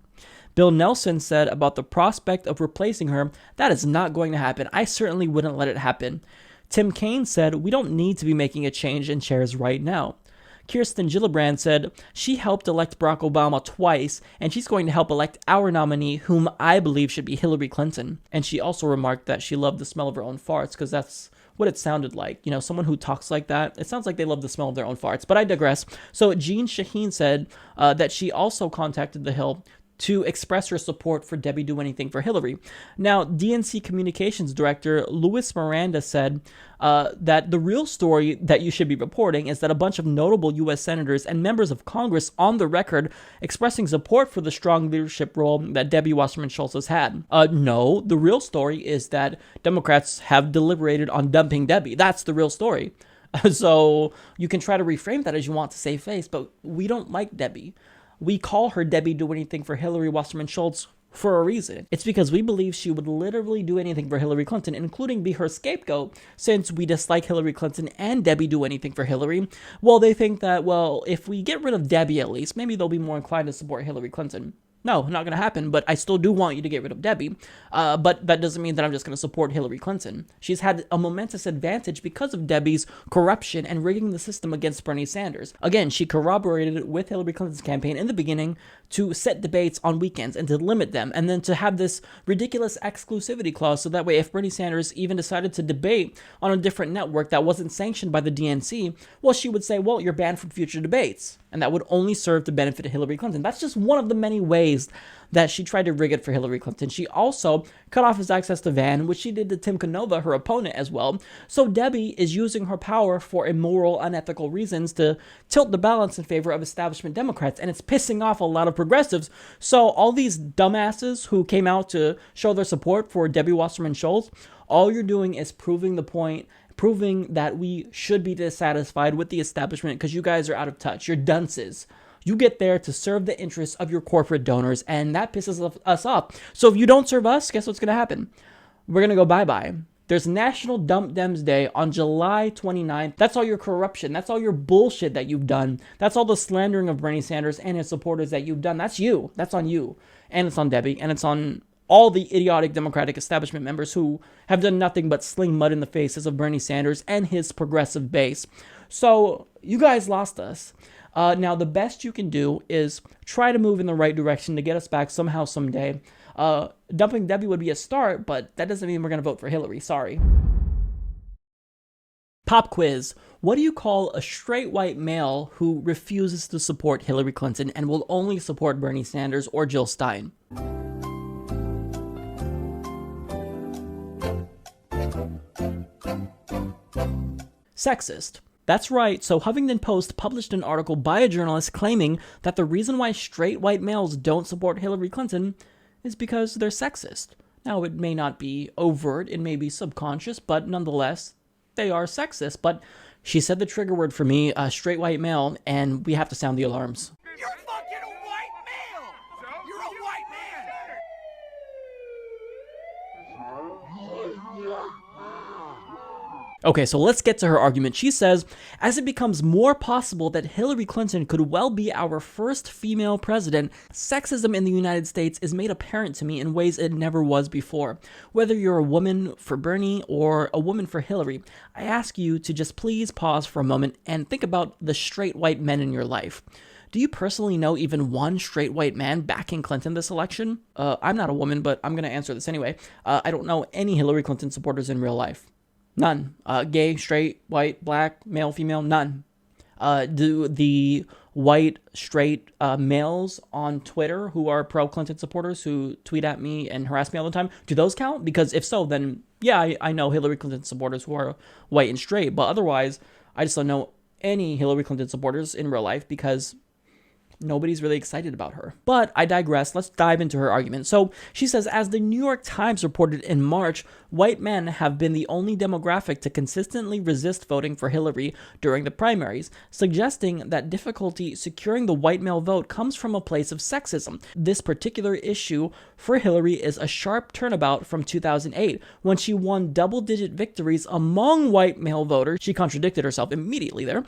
Bill Nelson said about the prospect of replacing her, that is not going to happen. I certainly wouldn't let it happen. Tim Kaine said, we don't need to be making a change in chairs right now. Kirsten Gillibrand said, she helped elect Barack Obama twice, and she's going to help elect our nominee, whom I believe should be Hillary Clinton. And she also remarked that she loved the smell of her own farts, because that's what it sounded like. You know, someone who talks like that, it sounds like they love the smell of their own farts. But I digress. So Jean Shaheen said that she also contacted the Hill to express her support for Debbie Do Anything for Hillary. Now, DNC Communications Director Louis Miranda said that the real story that you should be reporting is that a bunch of notable U.S. senators and members of Congress on the record expressing support for the strong leadership role that Debbie Wasserman Schultz has had. No, the real story is that Democrats have deliberated on dumping Debbie. That's the real story. So you can try to reframe that as you want to save face, but we don't like Debbie. We call her Debbie Do Anything for Hillary Wasserman Schultz for a reason. It's because we believe she would literally do anything for Hillary Clinton, including be her scapegoat, since we dislike Hillary Clinton and Debbie Do Anything for Hillary. Well, they think that, well, if we get rid of Debbie at least, maybe they'll be more inclined to support Hillary Clinton. No, not going to happen, but I still do want you to get rid of Debbie. But that doesn't mean that I'm just going to support Hillary Clinton. She's had a momentous advantage because of Debbie's corruption and rigging the system against Bernie Sanders. Again, she corroborated with Hillary Clinton's campaign in the beginning to set debates on weekends and to limit them, and then to have this ridiculous exclusivity clause so that way if Bernie Sanders even decided to debate on a different network that wasn't sanctioned by the DNC, well, she would say, well, you're banned from future debates. And that would only serve to benefit Hillary Clinton. That's just one of the many ways amazed that she tried to rig it for Hillary Clinton. She also cut off his access to Van, which she did to Tim Canova, her opponent, as well. So Debbie is using her power for immoral, unethical reasons to tilt the balance in favor of establishment Democrats, and it's pissing off a lot of progressives. So all these dumbasses who came out to show their support for Debbie Wasserman Schultz, all you're doing is proving the point, proving that we should be dissatisfied with the establishment because you guys are out of touch. You're dunces. You get there to serve the interests of your corporate donors, and that pisses us off. So if you don't serve us, guess what's going to happen? We're going to go bye-bye. There's National Dump Dems Day on July 29th. That's all your corruption. That's all your bullshit that you've done. That's all the slandering of Bernie Sanders and his supporters that you've done. That's you. That's on you. And it's on Debbie. And it's on all the idiotic Democratic establishment members who have done nothing but sling mud in the faces of Bernie Sanders and his progressive base. So you guys lost us. Now, the best you can do is try to move in the right direction to get us back somehow, someday. Dumping Debbie would be a start, but that doesn't mean we're going to vote for Hillary. Sorry. Pop quiz. What do you call a straight white male who refuses to support Hillary Clinton and will only support Bernie Sanders or Jill Stein? Sexist. That's right, so Huffington Post published an article by a journalist claiming that the reason why straight white males don't support Hillary Clinton is because they're sexist. Now, it may not be overt, it may be subconscious, but nonetheless, they are sexist. But she said the trigger word for me, straight white male, and we have to sound the alarms. You're fucking a white male! You're a white man! Okay, so let's get to her argument. She says, as it becomes more possible that Hillary Clinton could well be our first female president, sexism in the United States is made apparent to me in ways it never was before. Whether you're a woman for Bernie or a woman for Hillary, I ask you to just please pause for a moment and think about the straight white men in your life. Do you personally know even one straight white man backing Clinton this election? I'm not a woman, but I'm going to answer this anyway. I don't know any Hillary Clinton supporters in real life. None. Gay, straight, white, black, male, female, none. Do the white, straight males on Twitter who are pro-Clinton supporters who tweet at me and harass me all the time, do those count? Because if so, then yeah, I know Hillary Clinton supporters who are white and straight, but otherwise, I just don't know any Hillary Clinton supporters in real life because nobody's really excited about her. But I digress. Let's dive into her argument. So she says, as the New York Times reported in March, white men have been the only demographic to consistently resist voting for Hillary during the primaries, suggesting that difficulty securing the white male vote comes from a place of sexism. This particular issue for Hillary is a sharp turnabout from 2008, when she won double-digit victories among white male voters. She contradicted herself immediately there,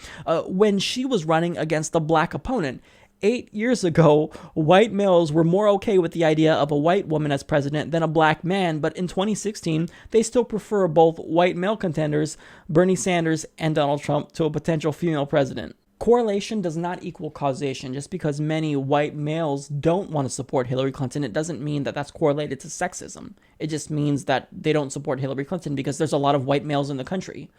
when she was running against a black opponent. 8 years ago, white males were more okay with the idea of a white woman as president than a black man, but in 2016, they still prefer both white male contenders, Bernie Sanders and Donald Trump, to a potential female president. Correlation does not equal causation. Just because many white males don't want to support Hillary Clinton, it doesn't mean that that's correlated to sexism. It just means that they don't support Hillary Clinton because there's a lot of white males in the country.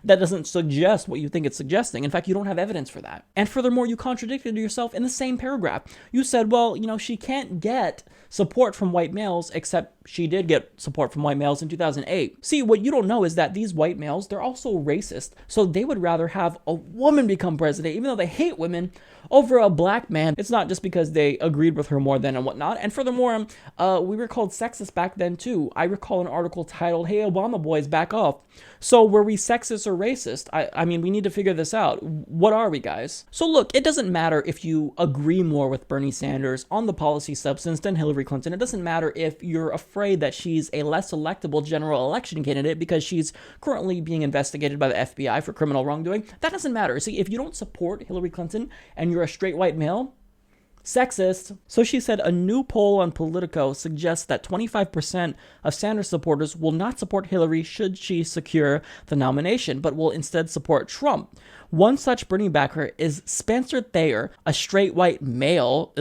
That doesn't suggest what you think it's suggesting. In fact, you don't have evidence for that. And furthermore, you contradicted yourself in the same paragraph. You said, well, she can't get support from white males, except she did get support from white males in 2008. See, what you don't know is that these white males, they're also racist. So they would rather have a woman become president, even though they hate women, over a black man. It's not just because they agreed with her more than and whatnot. And furthermore, we were called sexist back then too. I recall an article titled, "Hey, Obama boys, back off." So were we sexist or racist? I mean, we need to figure this out. What are we, guys? So look, it doesn't matter if you agree more with Bernie Sanders on the policy substance than Hillary Clinton. It doesn't matter if you're afraid that she's a less electable general election candidate because she's currently being investigated by the FBI for criminal wrongdoing. That doesn't matter. See, if you don't support Hillary Clinton and you're a straight white male, sexist. So she said a new poll on Politico suggests that 25% of Sanders supporters will not support Hillary should she secure the nomination, but will instead support Trump. One such Bernie backer is Spencer Thayer, a straight white male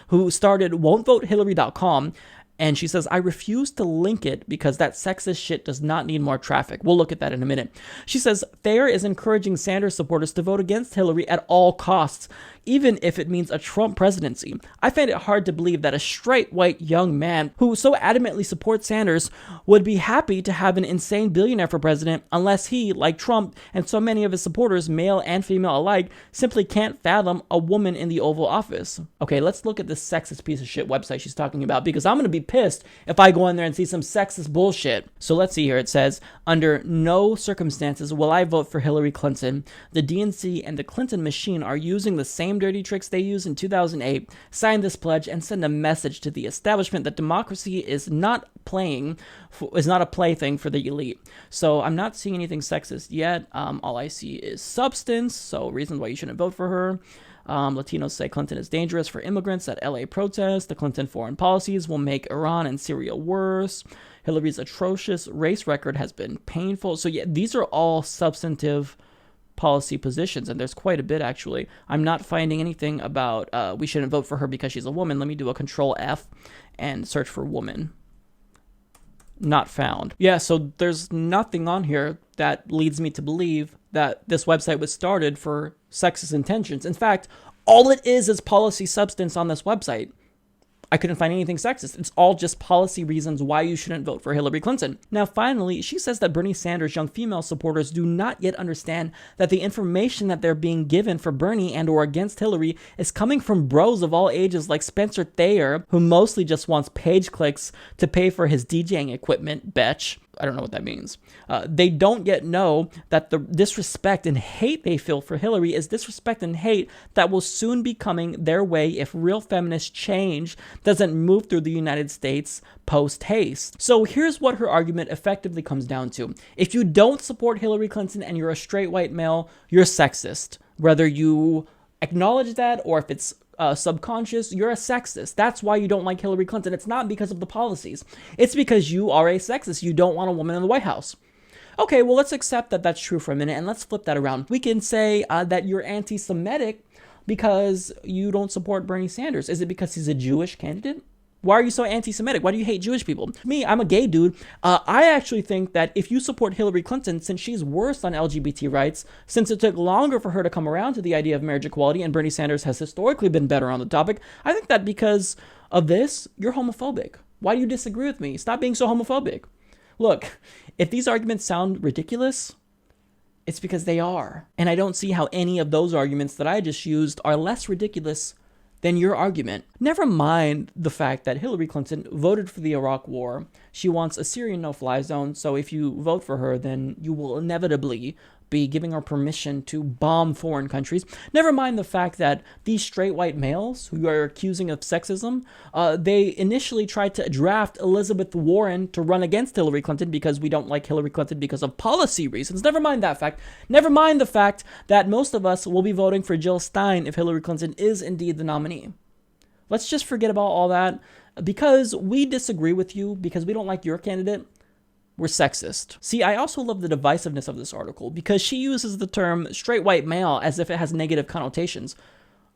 who started won'tvotehillary.com And she says, I refuse to link it because that sexist shit does not need more traffic. We'll look at that in a minute. She says, Thayer is encouraging Sanders supporters to vote against Hillary at all costs, even if it means a Trump presidency. I find it hard to believe that a straight white young man who so adamantly supports Sanders would be happy to have an insane billionaire for president unless he, like Trump and so many of his supporters, male and female alike, simply can't fathom a woman in the Oval Office. Okay, let's look at this sexist piece of shit website she's talking about, because I'm going to be pissed if I go in there and see some sexist bullshit. So let's see here. It says, under no circumstances will I vote for Hillary Clinton. The DNC and the Clinton machine are using the same dirty tricks they used in 2008. Sign this pledge and send a message to the establishment that democracy is not a plaything for the elite. So I'm not seeing anything sexist yet. All I see is substance, so reasons why you shouldn't vote for her. Latinos say Clinton is dangerous for immigrants at LA protests. The Clinton foreign policies will make Iran and Syria worse. Hillary's atrocious race record has been painful. So yeah, these are all substantive policy positions, and there's quite a bit actually. I'm not finding anything about we shouldn't vote for her because she's a woman. Let me do a Control F and search for woman. Not found. Yeah, so there's nothing on here that leads me to believe that this website was started for sexist intentions. In fact, all it is policy substance on this website. I couldn't find anything sexist. It's all just policy reasons why you shouldn't vote for Hillary Clinton. Now, finally, she says that Bernie Sanders' young female supporters do not yet understand that the information that they're being given for Bernie and or against Hillary is coming from bros of all ages like Spencer Thayer, who mostly just wants page clicks to pay for his DJing equipment, betch. I don't know what that means. They don't yet know that the disrespect and hate they feel for Hillary is disrespect and hate that will soon be coming their way if real feminist change doesn't move through the United States post-haste. So here's what her argument effectively comes down to. If you don't support Hillary Clinton and you're a straight white male, you're sexist. Whether you acknowledge that or if it's subconscious, you're a sexist. That's why you don't like Hillary Clinton. It's not because of the policies. It's because you are a sexist. You don't want a woman in the White House. Okay, well, let's accept that that's true for a minute, and let's flip that around. We can say that you're anti-Semitic because you don't support Bernie Sanders. Is it because he's a Jewish candidate? Why are you so anti-Semitic? Why do you hate Jewish people? Me, I'm a gay dude. I actually think that if you support Hillary Clinton, since she's worse on LGBT rights, since it took longer for her to come around to the idea of marriage equality, and Bernie Sanders has historically been better on the topic, I think that because of this, you're homophobic. Why do you disagree with me? Stop being so homophobic. Look, if these arguments sound ridiculous, it's because they are. And I don't see how any of those arguments that I just used are less ridiculous than your argument. Never mind the fact that Hillary Clinton voted for the Iraq War. She wants a Syrian no-fly zone, so if you vote for her, then you will inevitably be giving her permission to bomb foreign countries. Never mind the fact that these straight white males who you are accusing of sexism, they initially tried to draft Elizabeth Warren to run against Hillary Clinton because we don't like Hillary Clinton because of policy reasons. Never mind that fact. Never mind the fact that most of us will be voting for Jill Stein if Hillary Clinton is indeed the nominee. Let's just forget about all that. Because we disagree with you, because we don't like your candidate, we're sexist. See, I also love the divisiveness of this article because she uses the term straight white male as if it has negative connotations.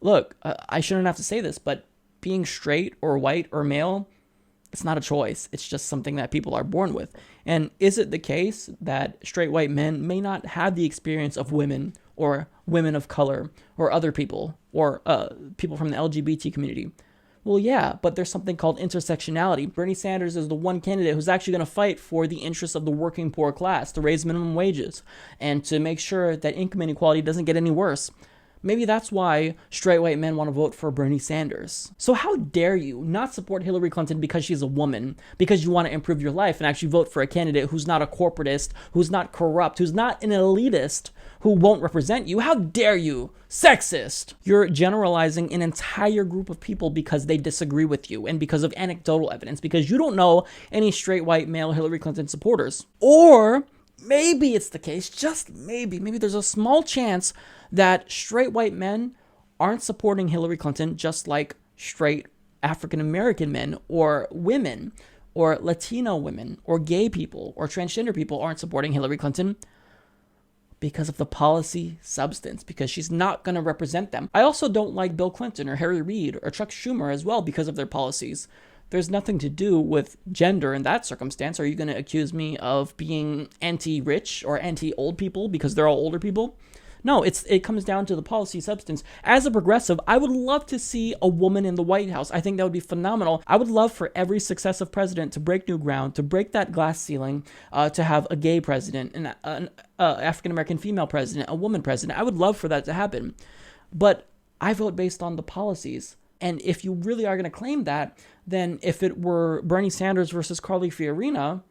Look, I shouldn't have to say this, but being straight or white or male, it's not a choice. It's just something that people are born with. And is it the case that straight white men may not have the experience of women or women of color or other people or people from the LGBT community? Well, yeah, but there's something called intersectionality. Bernie Sanders is the one candidate who's actually going to fight for the interests of the working poor class, to raise minimum wages, and to make sure that income inequality doesn't get any worse. Maybe that's why straight white men want to vote for Bernie Sanders. So how dare you not support Hillary Clinton because she's a woman, because you want to improve your life, and actually vote for a candidate who's not a corporatist, who's not corrupt, who's not an elitist, who won't represent you? How dare you? Sexist! You're generalizing an entire group of people because they disagree with you and because of anecdotal evidence, because you don't know any straight white male Hillary Clinton supporters. Or maybe it's the case, just maybe there's a small chance that straight white men aren't supporting Hillary Clinton just like straight African American men or women or Latino women or gay people or transgender people aren't supporting Hillary Clinton because of the policy substance, because she's not going to represent them. I also don't like Bill Clinton or Harry Reid or Chuck Schumer as well because of their policies. there's nothing to do with gender in that circumstance. Are you going to accuse me of being anti-rich or anti-old people because they're all older people? No, it comes down to the policy substance. As a progressive, I would love to see a woman in the White House. I think that would be phenomenal. I would love for every successive president to break new ground, to break that glass ceiling, to have a gay president, an African-American female president, a woman president. I would love for that to happen. But I vote based on the policies. And if you really are going to claim that, then if it were Bernie Sanders versus Carly Fiorina,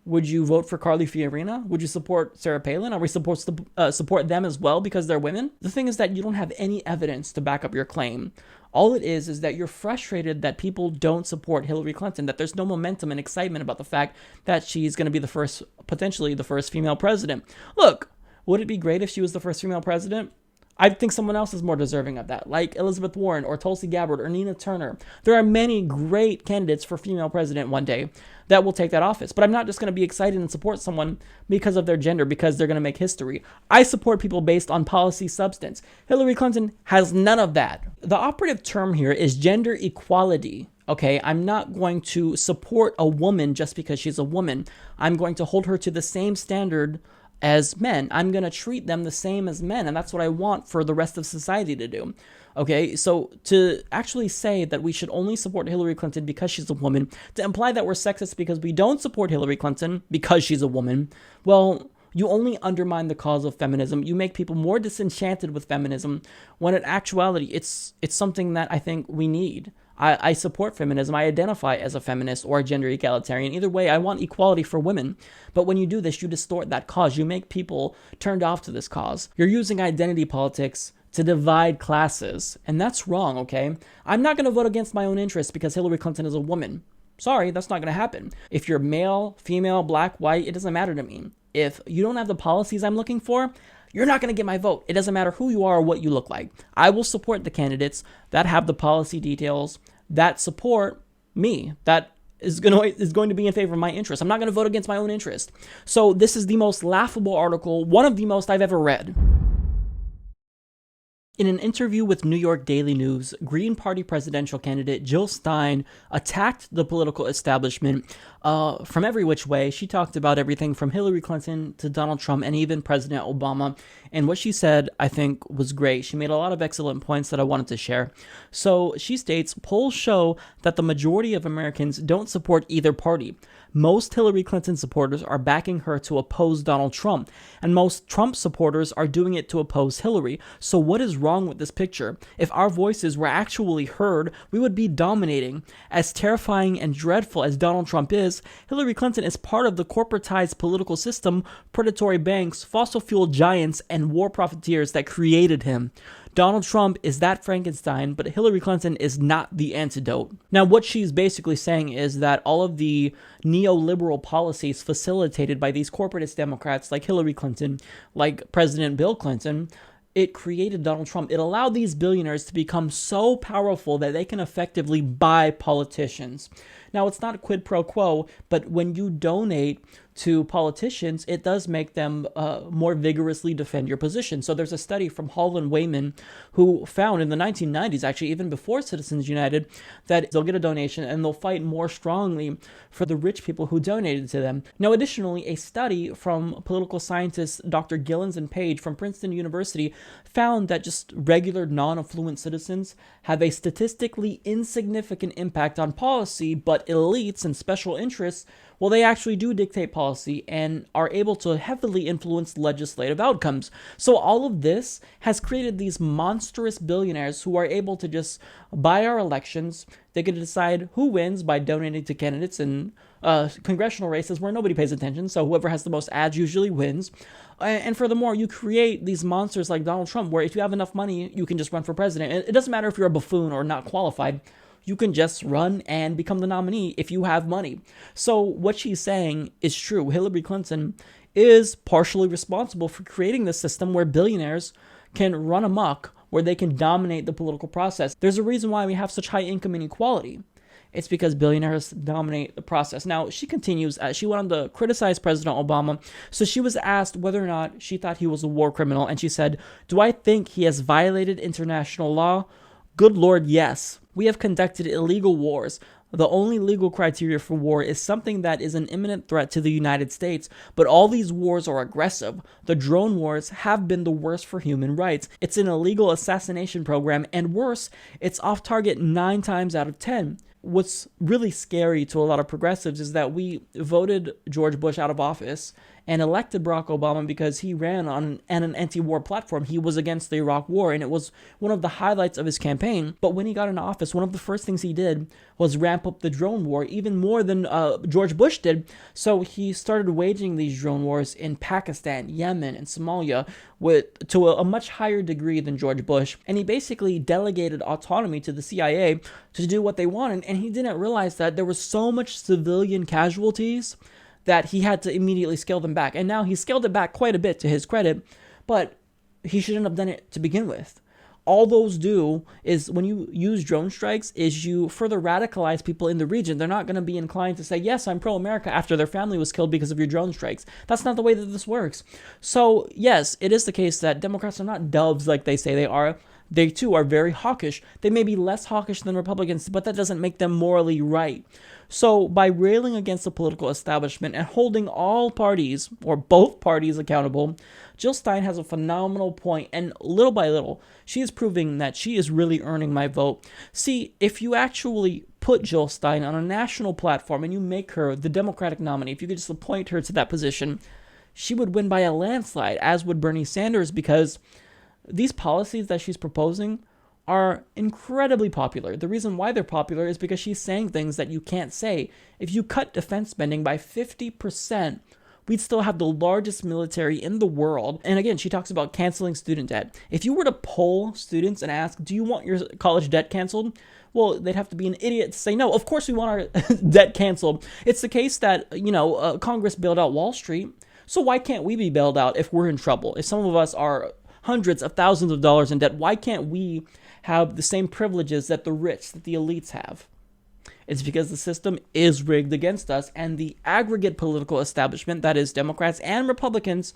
would you vote for Carly Fiorina? Would you support Sarah Palin? Are we supposed to support them as well because they're women? The thing is that you don't have any evidence to back up your claim. All it is that you're frustrated that people don't support Hillary Clinton, that there's no momentum and excitement about the fact that she's going to be potentially the first female president. Look, would it be great if she was the first female president? I think someone else is more deserving of that, like Elizabeth Warren or Tulsi Gabbard or Nina Turner. There are many great candidates for female president one day that will take that office. But I'm not just going to be excited and support someone because of their gender, because they're going to make history. I support people based on policy substance. Hillary Clinton has none of that. The operative term here is gender equality. Okay, I'm not going to support a woman just because she's a woman. I'm going to hold her to the same standard as men. I'm going to treat them the same as men, and that's what I want for the rest of society to do. Okay, so to actually say that we should only support Hillary Clinton because she's a woman, to imply that we're sexist because we don't support Hillary Clinton because she's a woman, well, you only undermine the cause of feminism. You make people more disenchanted with feminism, when in actuality, it's something that I think we need. I support feminism. I identify as a feminist or a gender egalitarian. Either way, I want equality for women. But when you do this, you distort that cause. You make people turned off to this cause. You're using identity politics to divide classes. And that's wrong, okay? I'm not going to vote against my own interests because Hillary Clinton is a woman. Sorry, that's not going to happen. If you're male, female, black, white, it doesn't matter to me. If you don't have the policies I'm looking for, you're not going to get my vote. It doesn't matter who you are or what you look like. I will support the candidates that have the policy details that support me, that is going to be in favor of my interests. I'm not going to vote against my own interest. So this is the most laughable article, one of the most I've ever read. In an interview with New York Daily News, Green Party presidential candidate Jill Stein attacked the political establishment from every which way. She talked about everything from Hillary Clinton to Donald Trump and even President Obama. And what she said, I think, was great. She made a lot of excellent points that I wanted to share. So she states, polls show that the majority of Americans don't support either party. Most Hillary Clinton supporters are backing her to oppose Donald Trump, and most Trump supporters are doing it to oppose Hillary. So what is wrong with this picture? If our voices were actually heard, we would be dominating. As terrifying and dreadful as Donald Trump is, Hillary Clinton is part of the corporatized political system, predatory banks, fossil fuel giants, and war profiteers that created him. Donald Trump is that Frankenstein, but Hillary Clinton is not the antidote. Now, what she's basically saying is that all of the neoliberal policies facilitated by these corporatist Democrats like Hillary Clinton, like President Bill Clinton, it created Donald Trump. It allowed these billionaires to become so powerful that they can effectively buy politicians. Now, it's not a quid pro quo, but when you donate to politicians, it does make them more vigorously defend your position. So there's a study from Hall and Wayman who found in the 1990s, actually even before Citizens United, that they'll get a donation and they'll fight more strongly for the rich people who donated to them. Now, additionally, a study from political scientists Dr. Gillens and Page from Princeton University found that just regular non-affluent citizens have a statistically insignificant impact on policy, but elites and special interests, well, they actually do dictate policy and are able to heavily influence legislative outcomes. So all of this has created these monstrous billionaires who are able to just buy our elections. They can decide who wins by donating to candidates in congressional races where nobody pays attention. So whoever has the most ads usually wins. And furthermore, you create these monsters like Donald Trump, where if you have enough money, you can just run for president. It doesn't matter if you're a buffoon or not qualified. You can just run and become the nominee if you have money. So what she's saying is true. Hillary Clinton is partially responsible for creating this system where billionaires can run amok, where they can dominate the political process. There's a reason why we have such high income inequality. It's because billionaires dominate the process. Now, she continues, she went on to criticize President Obama. So she was asked whether or not she thought he was a war criminal. And she said, "Do I think he has violated international law? Good Lord, yes. We have conducted illegal wars. The only legal criteria for war is something that is an imminent threat to the United States, but all these wars are aggressive. The drone wars have been the worst for human rights. It's an illegal assassination program, and worse, it's off target 9 times out of 10. What's really scary to a lot of progressives is that we voted George Bush out of office and elected Barack Obama because he ran on an anti-war platform. He was against the Iraq War, and it was one of the highlights of his campaign. But when he got into office, one of the first things he did was ramp up the drone war, even more than George Bush did. So he started waging these drone wars in Pakistan, Yemen, and Somalia to a much higher degree than George Bush. And he basically delegated autonomy to the CIA to do what they wanted. And he didn't realize that there was so much civilian casualties that he had to immediately scale them back. And now he scaled it back quite a bit to his credit, but he shouldn't have done it to begin with. All those do is, when you use drone strikes, is you further radicalize people in the region. They're not going to be inclined to say, yes, I'm pro-America after their family was killed because of your drone strikes. That's not the way that this works. So yes, it is the case that Democrats are not doves like they say they are. They too are very hawkish. They may be less hawkish than Republicans, but that doesn't make them morally right. So by railing against the political establishment and holding all parties, or both parties, accountable, Jill Stein has a phenomenal point, and little by little, she is proving that she is really earning my vote. See, if you actually put Jill Stein on a national platform and you make her the Democratic nominee, if you could just appoint her to that position, she would win by a landslide, as would Bernie Sanders, because these policies that she's proposing are incredibly popular. The reason why they're popular is because she's saying things that you can't say. If you cut defense spending by 50%, we'd still have the largest military in the world. And again, she talks about canceling student debt. If you were to poll students and ask, do you want your college debt canceled? Well, they'd have to be an idiot to say, no, of course we want our debt canceled. It's the case that, Congress bailed out Wall Street. So why can't we be bailed out if we're in trouble? If some of us are hundreds of thousands of dollars in debt, why can't we have the same privileges that the rich, that the elites have? It's because the system is rigged against us, and the aggregate political establishment, that is Democrats and Republicans,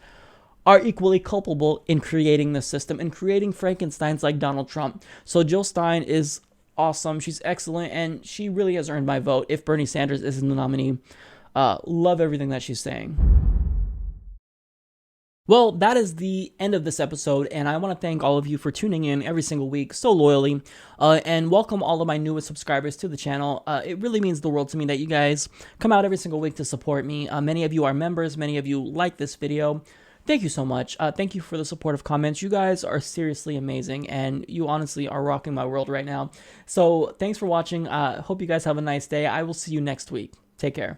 are equally culpable in creating the system and creating Frankensteins like Donald Trump. So Jill Stein is awesome. She's excellent, and she really has earned my vote if Bernie Sanders isn't the nominee. Love everything that she's saying. Well, that is the end of this episode, and I want to thank all of you for tuning in every single week so loyally, and welcome all of my newest subscribers to the channel. It really means the world to me that you guys come out every single week to support me. Many of you are members, many of you like this video. Thank you so much. Thank you for the supportive comments. You guys are seriously amazing, and you honestly are rocking my world right now. So thanks for watching. Hope you guys have a nice day. I will see you next week. Take care.